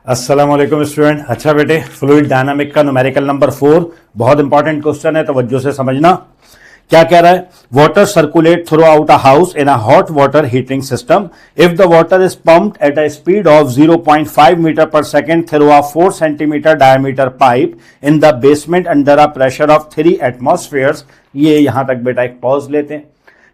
अस्सलाम वालेकुम स्टूडेंट। अच्छा बेटे, फ्लूइड डायनामिक का न्यूमेरिकल नंबर 4 बहुत इंपॉर्टेंट क्वेश्चन है, तवज्जो से समझना। क्या कह रहा है? Water circulate throughout a house in a hot water heating system if the water is pumped at a speed of 0.5 metre per second through a 4 centimetre diameter pipe in the basement under a pressure of 3 atmospheres. ये यहां तक बेटा एक pause लेते हैं।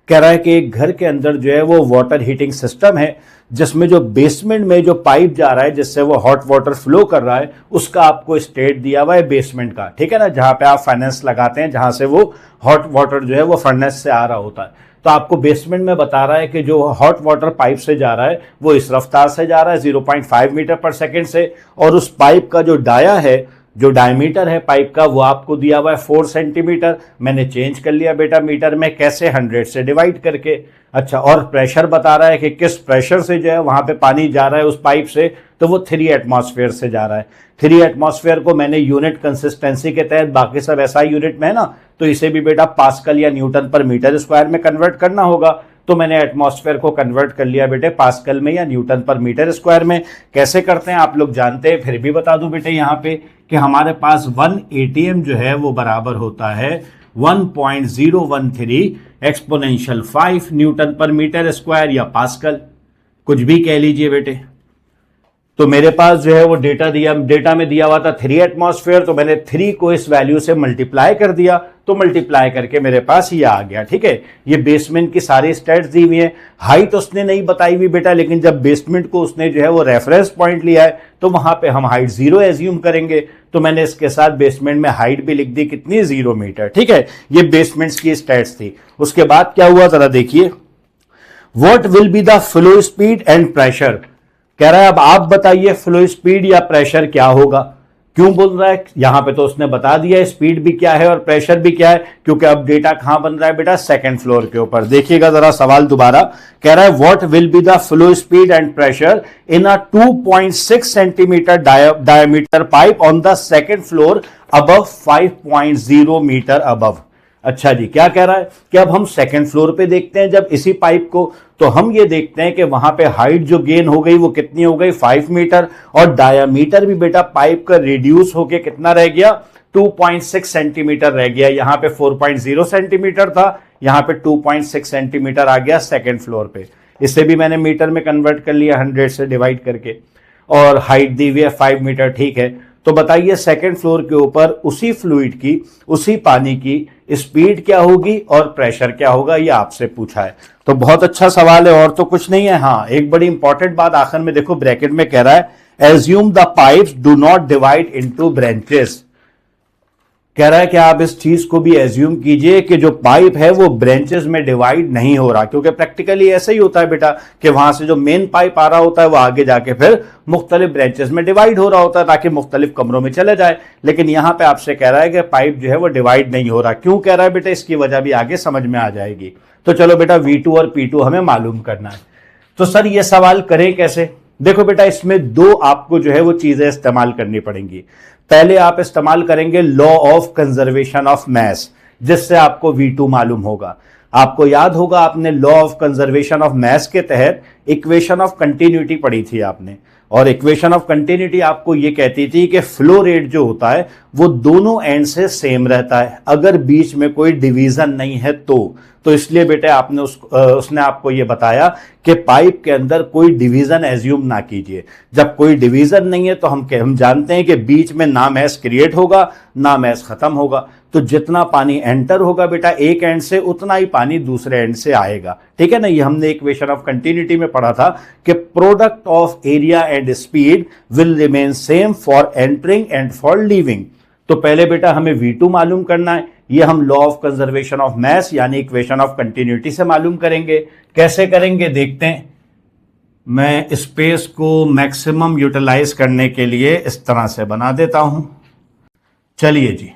कह रहा है कि एक घर के अंदर जो है वो वाटर हीटिंग सिस्टम है, जिसमें जो बेसमेंट में जो पाइप जा रहा है जिससे वो हॉट वाटर फ्लो कर रहा है, उसका आपको स्टेट दिया हुआ है बेसमेंट का, ठीक है ना, जहां पे आप फाइनेंस लगाते हैं, जहां से वो हॉट वाटर जो है वो फर्नेस से आ रहा होता है। तो आपको बेसमेंट में बता रहा है कि जो हॉट वाटर पाइप से जा रहा है वो इस रफ्तार से जा रहा है 0.5 मीटर पर सेकेंड से, और उस पाइप का जो डाया है, जो डायमीटर है पाइप का, वो आपको दिया हुआ है 4 सेंटीमीटर। मैंने चेंज कर लिया बेटा मीटर में, कैसे? 100 से डिवाइड करके। अच्छा, और प्रेशर बता रहा है कि किस प्रेशर से जो है वहां पे पानी जा रहा है उस पाइप से, तो वो 3 एटमॉस्फेयर से जा रहा है। 3 एटमॉस्फेयर को मैंने यूनिट कंसिस्टेंसी के तहत, बाकी सब ऐसा यूनिट में है ना, तो इसे भी बेटा पास्कल या न्यूटन पर मीटर स्क्वायर में कन्वर्ट करना होगा। तो मैंने एटमॉस्फेयर को कन्वर्ट कर लिया बेटे पास्कल में या न्यूटन पर मीटर स्क्वायर में। कैसे करते हैं आप लोग जानते हैं, फिर भी बता दूं बेटे यहाँ पे कि हमारे पास 1 एटीएम जो है वो बराबर होता है 1.013 एक्सपोनेंशियल 5 न्यूटन पर मीटर स्क्वायर या पास्कल, कुछ भी कह लीजिए बेटे। तो मेरे पास जो है वो डेटा में दिया हुआ था 3 एटमॉस्फेयर, तो मैंने 3 को इस वैल्यू से मल्टीप्लाई कर दिया, तो मल्टीप्लाई करके मेरे पास ये आ गया। ठीक है, ये बेसमेंट की सारी स्टेट्स दी हुई है। हाइट उसने नहीं बताई हुई बेटा, लेकिन जब बेसमेंट को उसने जो है वो रेफरेंस पॉइंट लिया है, तो वहां पे हम हाइट 0 एज्यूम करेंगे। तो मैंने इसके साथ बेसमेंट में हाइट भी लिख दी, कितनी? 0 मीटर। ठीक है, ये बेसमेंट्स की स्टेट्स थी। उसके बाद क्या हुआ जरा देखिए, what will be the flow speed and pressure. कह रहा है अब आप बताइए फ्लो स्पीड या प्रेशर क्या होगा। क्यों बोल रहा है? यहां पे तो उसने बता दिया स्पीड भी क्या है और प्रेशर भी क्या है, क्योंकि अब डेटा कहां बन रहा है बेटा? सेकंड फ्लोर के ऊपर। देखिएगा जरा सवाल दोबारा। कह रहा है what will be the flow speed and pressure in a 2.6 centimetre diameter pipe on the second floor above 5.0 metre above. अच्छा जी, क्या कह रहा है कि अब हम सेकंड फ्लोर पे देखते हैं जब इसी पाइप को, तो हम ये देखते हैं कि वहां पे हाइट जो गेन हो गई वो कितनी हो गई? 5 मीटर, और डायामीटर भी बेटा पाइप का रिड्यूस होके कितना रह गया? 2.6 सेंटीमीटर रह गया। यहां पे 4.0 सेंटीमीटर था, यहां पे 2.6 सेंटीमीटर आ गया सेकंड फ्लोर पे। इसे भी मैंने मीटर में कन्वर्ट कर लिया 100 से डिवाइड करके, और हाइट दी हुई है 5 मीटर। ठीक है, तो बताइए सेकंड फ्लोर के ऊपर उसी फ्लूइड की, उसी पानी की स्पीड क्या होगी और प्रेशर क्या होगा, ये आपसे पूछा है। तो बहुत अच्छा सवाल है, और तो कुछ नहीं है। हाँ, एक बड़ी इंपॉर्टेंट बात आखिर में देखो, ब्रैकेट में कह रहा है assume the pipes do not divide into branches. कह रहा है कि आप इस चीज को भी एज्यूम कीजिए कि जो पाइप है वो ब्रांचेस में डिवाइड नहीं हो रहा, क्योंकि प्रैक्टिकली ऐसा ही होता है बेटा कि वहां से जो मेन पाइप आ रहा होता है वो आगे जाके फिर मुख्तलिफ ब्रांचेस में डिवाइड हो रहा होता है ताकि मुख्तलिफ कमरों में चले जाए। लेकिन यहां पे आपसे कह रहा है कि पाइप जो है वो डिवाइड नहीं हो रहा। क्यों कह रहा है बेटा? इसकी वजह भी आगे समझ में आ जाएगी। तो चलो बेटा, V2 और P2 हमें मालूम करना है। तो सर ये सवाल करें कैसे? देखो बेटा, इसमें 2 आपको जो है वो चीजें इस्तेमाल करनी पड़ेंगी। पहले आप इस्तेमाल करेंगे law of conservation of mass, जिससे आपको V2 मालूम होगा। आपको याद होगा आपने law of conservation of mass के तहत इक्वेशन ऑफ कंटिन्यूटी पढ़ी थी आपने, और इक्वेशन ऑफ कंटिन्यूटी आपको ये कहती थी कि फ्लो रेट जो होता है वो दोनों एंड से सेम रहता है अगर बीच में कोई डिवीजन नहीं है तो इसलिए बेटे आपने उसने आपको ये बताया कि पाइप के अंदर कोई डिवीजन एज्यूम ना कीजिए। जब कोई डिवीजन नहीं है तो हम जानते हैं कि बीच में ना मैस क्रिएट होगा ना मैस खत्म होगा। तो जितना पानी एंटर होगा बेटा एक एंड से, उतना ही पानी दूसरे एंड से आएगा। ठीक है ना, ये हमने इक्वेशन ऑफ कंटिन्यूटी में पढ़ा था कि product of area and speed will remain same for entering and for leaving. तो पहले बेटा हमें V2 मालूम करना है, ये हम law of conservation of mass यानी इक्वेशन ऑफ कंटिन्यूटी से मालूम करेंगे। कैसे करेंगे देखते हैं। मैं स्पेस को मैक्सिमम यूटिलाइज करने के लिए इस तरह से बना देता हूं। चलिए जी,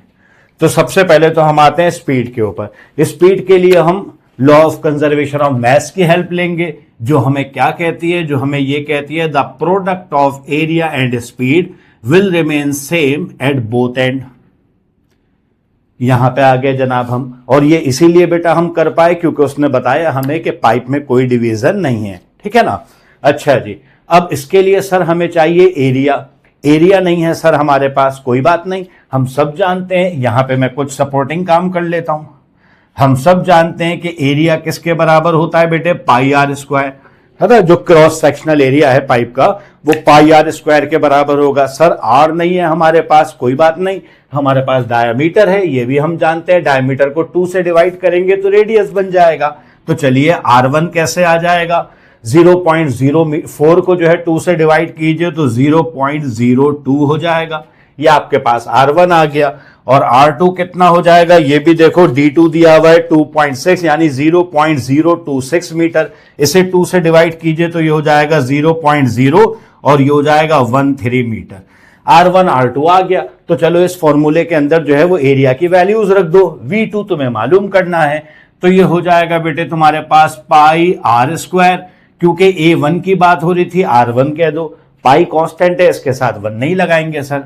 तो सबसे पहले तो हम आते हैं स्पीड के ऊपर। स्पीड के लिए हम law of conservation of mass की हेल्प लेंगे, जो हमें क्या कहती है? जो हमें ये कहती है the product of area and speed will remain same at both and. यहां पे आ गए जनाब हम, और ये इसीलिए बेटा हम कर पाए क्योंकि उसने बताया हमें कि पाइप में कोई डिवीजन नहीं है। ठीक है ना। अच्छा जी, अब इसके लिए सर हमें चाहिए एरिया। एरिया नहीं है सर हमारे पास, कोई बात नहीं, हम सब जानते हैं। यहां पे मैं कुछ सपोर्टिंग काम कर लेता हूं। हम सब जानते हैं कि एरिया किसके बराबर होता है बेटे, पाई आर स्क्वायर, है ना। जो क्रॉस सेक्शनल एरिया है पाइप का वो पाई आर स्क्वायर के बराबर होगा। सर आर नहीं है हमारे पास, कोई बात नहीं, हमारे पास डायमीटर है, ये भी हम जानते हैं। डायमीटर को 2 से डिवाइड करेंगे तो रेडियस बन जाएगा। तो चलिए R1 कैसे आ जाएगा, 0.04 को जो है 2 से डिवाइड कीजिए तो 0.02 हो जाएगा। ये आपके पास R1 आ गया। और R2 कितना हो जाएगा, ये भी देखो D2 दिया हुआ है 2.6 यानी 0.026 मीटर। इसे 2 से डिवाइड कीजिए तो ये हो जाएगा 0.0 और ये हो जाएगा 13 मीटर। R1 R2 आ गया। तो चलो इस फॉर्मूले के अंदर जो है वो एरिया की वैल्यूज रख दो। V2 तुम्हें मालूम करना है, तो ये हो जाएगा बेटे तुम्हारे पास पाई आर स्क्वायर, क्योंकि A1 की बात हो रही थी R1 कह दो, पाई कांस्टेंट है इसके साथ 1 नहीं लगाएंगे sir,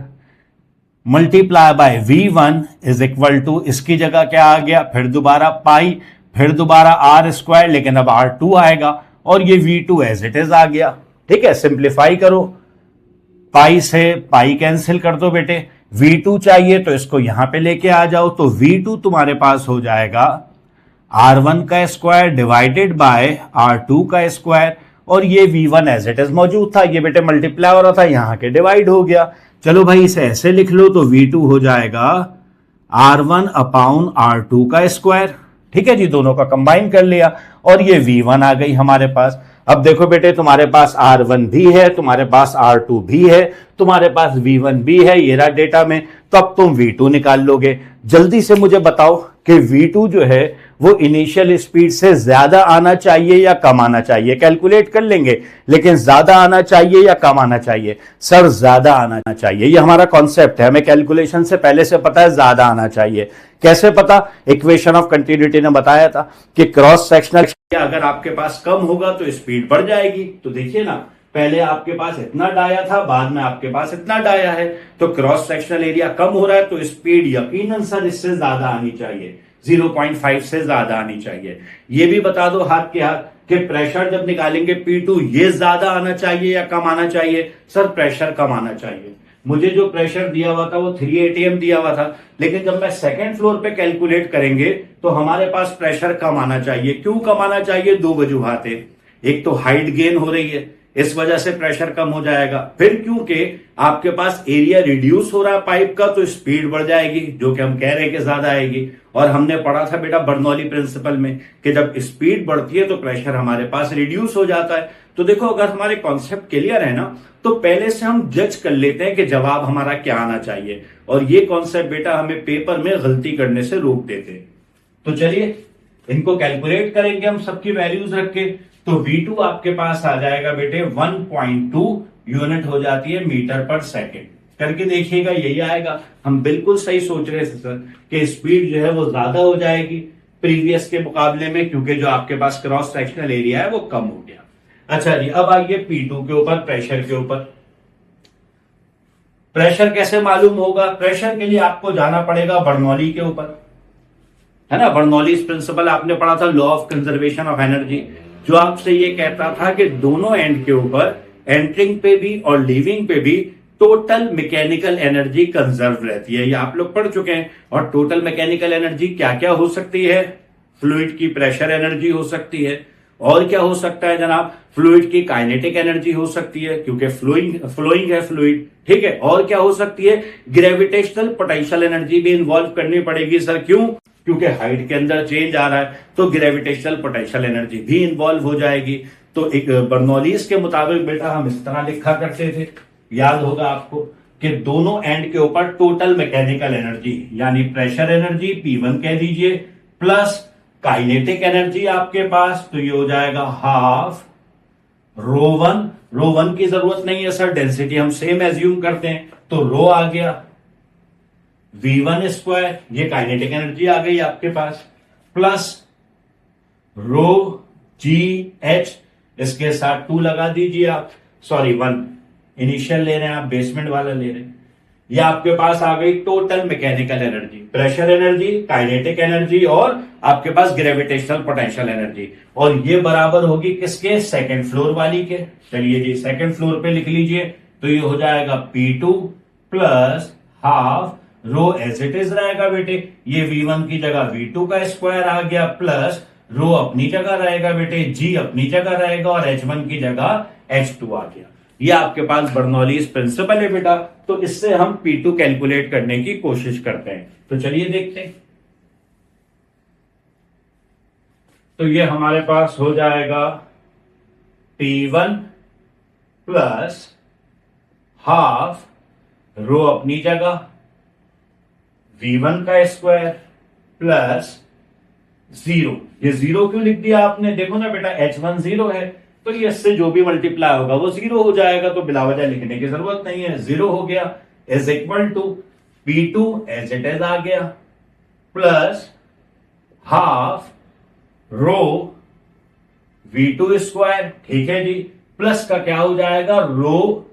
multiply by V1 is equal to, इसकी जगह क्या आ गया, फिर दोबारा पाई, फिर दोबारा आर स्क्वायर, लेकिन अब R2 आएगा और ये V2 एज इट इज आ गया। ठीक है, सिंप्लीफाई करो, पाई से पाई कैंसिल कर दो बेटे। V2 चाहिए तो इसको यहां पे लेके आ जाओ, तो V2 तुम्हारे पास हो जाएगा R1 का स्क्वायर डिवाइडेड बाय R2 का स्क्वायर, और ये V1 एज इट इज मौजूद था, ये बेटे मल्टीप्लाई हो रहा था, यहां के डिवाइड हो गया। चलो भाई इसे ऐसे लिख लो, तो V2 हो जाएगा R1 अपॉन R2 का स्क्वायर। ठीक है जी, दोनों का कंबाइन कर लिया और ये V1 आ गई हमारे पास। अब देखो बेटे तुम्हारे पास R1 भी है, तुम्हारे पास R2 भी है, तुम्हारे पास V1 भी है, ये रहा डेटा में। तो अब तुम V2 निकाल लोगे। जल्दी से मुझे बताओ कि V2 जो है वो इनिशियल स्पीड से ज्यादा आना चाहिए या कम आना चाहिए। कैलकुलेट कर लेंगे, लेकिन ज्यादा आना चाहिए या कम आना चाहिए। सर ज्यादा आना चाहिए, ये हमारा कॉन्सेप्ट है, हमें कैलकुलेशन से पहले से पता है ज्यादा आना चाहिए। कैसे पता, इक्वेशन ऑफ कंटिन्यूटी ने बताया था कि क्रॉस सेक्शनल अगर आपके पास कम होगा तो स्पीड बढ़ जाएगी। तो देखिए ना, पहले आपके पास इतना डाया था, बाद में आपके पास इतना डाया है, तो क्रॉस सेक्शनल एरिया कम हो रहा है तो स्पीड यकीनन सर इससे ज्यादा आनी चाहिए, 0.5 से ज्यादा आनी चाहिए। ये भी बता दो हाथ के हाथ कि प्रेशर जब निकालेंगे P2 ये ज्यादा आना चाहिए या कम आना चाहिए। सर प्रेशर कम आना चाहिए। मुझे जो प्रेशर दिया हुआ था वो 3 ATM दिया हुआ था, लेकिन जब मैं सेकंड फ्लोर पे कैलकुलेट करेंगे तो हमारे पास प्रेशर कम आना चाहिए। क्यों कम आना चाहिए, 2 वजूहात है। एक तो हाइट गेन हो रही है, इस वजह से प्रेशर कम हो जाएगा। फिर क्योंकि आपके पास एरिया रिड्यूस हो रहा है पाइप का, तो स्पीड बढ़ जाएगी, जो कि हम कह रहे हैं कि ज्यादा आएगी। और हमने पढ़ा था बेटा बर्नौली प्रिंसिपल में कि जब स्पीड बढ़ती है तो प्रेशर हमारे पास रिड्यूस हो जाता है। तो देखो अगर हमारे कॉन्सेप्ट क्लियर है ना, तो पहले से हम जज कर लेते हैं कि जवाब हमारा क्या आना चाहिए, और ये कॉन्सेप्ट बेटा हमें पेपर में गलती करने से रोक देते। तो चलिए इनको कैलकुलेट करेंगे हम सबकी वैल्यूज रख के। तो V2 आपके पास आ जाएगा बेटे 1.2 यूनिट हो जाती है मीटर पर सेकेंड। करके देखिएगा यही आएगा। हम बिल्कुल सही सोच रहे थे सर कि स्पीड जो है वो ज्यादा हो जाएगी प्रीवियस के मुकाबले में, क्योंकि जो आपके पास क्रॉस सेक्शनल एरिया है वो कम हो गया। अच्छा जी, अब आइए P2 के ऊपर, प्रेशर के ऊपर। प्रेशर कैसे मालूम होगा, प्रेशर के लिए आपको जाना पड़ेगा बर्नौली के ऊपर, है ना। बर्नौलीज प्रिंसिपल आपने पढ़ा था, law of conservation of energy, जो आपसे ये कहता था कि दोनों एंड के ऊपर, एंटरिंग पे भी और लीविंग पे भी, टोटल मैकेनिकल एनर्जी कंजर्व रहती है। ये आप लोग पढ़ चुके हैं। और टोटल मैकेनिकल एनर्जी क्या क्या हो सकती है, फ्लूइड की प्रेशर एनर्जी हो सकती है, और क्या हो सकता है जनाब, फ्लूइड की काइनेटिक एनर्जी हो सकती है, क्योंकि फ्लोइंग है फ्लूइड, ठीक है। और क्या हो सकती है, ग्रेविटेशनल पोटेंशियल एनर्जी भी इन्वॉल्व करनी पड़ेगी। सर क्यों, क्योंकि हाइट के अंदर चेंज आ रहा है, तो ग्रेविटेशनल पोटेंशियल एनर्जी भी इन्वॉल्व हो जाएगी। तो एक बर्नौलीज के मुताबिक बेटा हम इस तरह लिखा करते थे, याद होगा आपको, कि दोनों एंड के ऊपर टोटल मैकेनिकल एनर्जी यानी प्रेशर एनर्जी P1 कह दीजिए, प्लस काइनेटिक एनर्जी आपके पास, तो ये हो जाएगा हाफ ρ1। ρ1 की जरूरत नहीं है सर, डेंसिटी हम सेम एज्यूम करते हैं, तो रो आ गया V1 स्क्वायर, ये काइनेटिक एनर्जी आ गई आपके पास, प्लस रो GH, इसके साथ 2 लगा दीजिए आप, सॉरी 1 इनिशियल ले रहे हैं आप, बेसमेंट वाला ले रहे हैं। ये आपके पास आ गई total mechanical energy, pressure energy, kinetic energy और आपके पास ग्रेविटेशनल पोटेंशियल एनर्जी, और ये बराबर होगी किसके, सेकंड फ्लोर वाली के। चलिए जी सेकंड फ्लोर पे लिख लीजिए तो ये हो जाएगा P2 plus half rho as it is रहेगा बेटे। ये V1 की जगह V2 का स्क्वायर आ गया प्लस रो अपनी जगह रहेगा बेटे, G अपनी जगह रहेगा और H1 की जगह H2 आ गया। ये आपके पास बर्नौलीज प्रिंसिपल है बेटा। तो इससे हम P2 कैलकुलेट करने की कोशिश करते हैं। तो चलिए देखते हैं। तो ये हमारे पास हो जाएगा P1 प्लस हाफ रो अपनी जगह V1 का स्क्वायर प्लस 0। ये 0 क्यों लिख दिया आपने? देखो ना बेटा H1 0 है, तो ये इससे जो भी मल्टीप्लाई होगा वो 0 हो जाएगा, तो बिला वजह लिखने की जरूरत नहीं है। 0 हो गया is equal to P2 as it is आ गया प्लस हाफ रो V2 स्क्वायर, ठीक है जी, प्लस का क्या हो जाएगा रो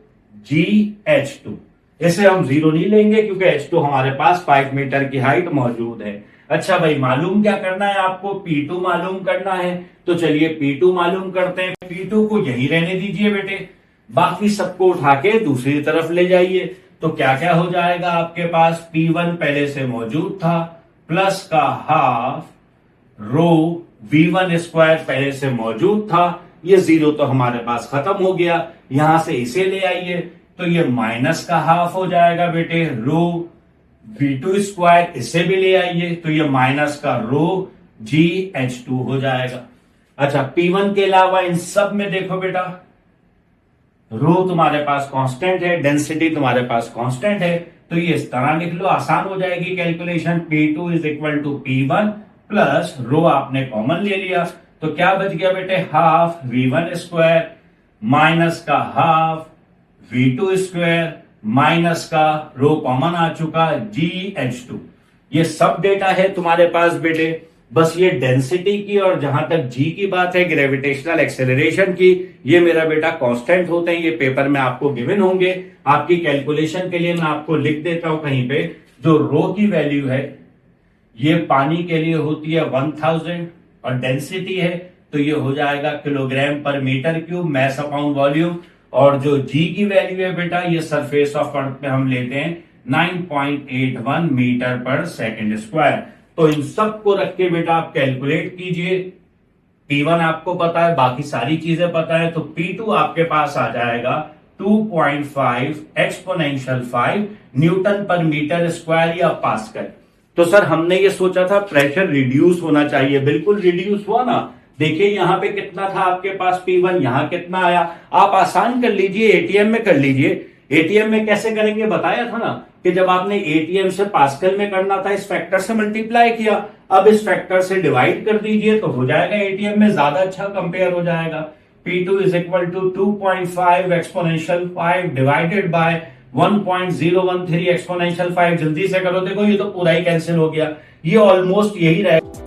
GH2। इसे हम 0 नहीं लेंगे क्योंकि H2 हमारे पास 5 मीटर की हाइट मौजूद है। अच्छा भाई, मालूम क्या करना है आपको? P2 मालूम करना है। तो चलिए P2 मालूम करते हैं। P2 को यहीं रहने दीजिए बेटे, बाकी सबको उठा के दूसरी तरफ ले जाइए। तो क्या क्या हो जाएगा आपके पास? P1 पहले से मौजूद था प्लस का हाफ रो V1 स्क्वायर पहले से मौजूद था। ये 0 तो हमारे पास खत्म हो गया, यहां से इसे ले आइए तो ये माइनस का हाफ हो जाएगा बेटे रो V2 स्क्वायर, इसे भी ले आइए तो ये माइनस का रो GH2 हो जाएगा। अच्छा, P1 के अलावा इन सब में देखो बेटा रो तुम्हारे पास कांस्टेंट है, डेंसिटी तुम्हारे पास कांस्टेंट है, तो ये इस तरह लिख लो, आसान हो जाएगी calculation. P2 is equal to P1 plus rho आपने कॉमन ले लिया, तो क्या बच गया बेटे? हाफ V1 स्क्वायर माइनस का हाफ V2 स्क्वायर माइनस का रो कॉमन आ चुका GH2। ये सब डेटा है तुम्हारे पास बेटे। बस ये डेंसिटी की और जहां तक G की बात है ग्रेविटेशनल एक्सेलरेशन की, ये मेरा बेटा कांस्टेंट होते हैं। ये पेपर में आपको गिवन होंगे। आपकी कैलकुलेशन के लिए मैं आपको लिख देता हूं कहीं पे, जो रो की वैल्यू है ये पानी के लिए होती है 1000 और डेंसिटी है तो ये हो जाएगा किलोग्राम पर metre cube, mass upon volume. और जो G की वैल्यू है बेटा ये सरफेस ऑफ अर्थ पे हम लेते हैं 9.81 मीटर पर सेकंड स्क्वायर। तो इन सब को रख के बेटा आप कैलकुलेट कीजिए। P1 आपको पता है, बाकी सारी चीजें पता है, तो P2 आपके पास आ जाएगा 2.5 एक्सपोनेंशियल 5 न्यूटन पर मीटर स्क्वायर या पास्कल। तो सर हमने ये सोचा था प्रेशर रिड्यूस होना चाहिए, बिल्कुल रिड्यूस हुआ ना। देखिए यहां पे कितना था आपके पास P1, यहां कितना आया। आप आसान कर लीजिए, एटीएम में कर लीजिए। एटीएम में कैसे करेंगे बताया था ना कि जब आपने एटीएम से पास्कल में करना था इस फैक्टर से मल्टीप्लाई किया, अब इस फैक्टर से डिवाइड कर दीजिए तो हो जाएगा एटीएम में ज्यादा अच्छा कंपेयर हो जाएगा। P2 is equal to 2.5 exponential 5 divided by 1.013 exponential 5। जल्दी से करो, देखो ये तो पूरा ही कैंसिल हो गया, ये ऑलमोस्ट यही रहेगा।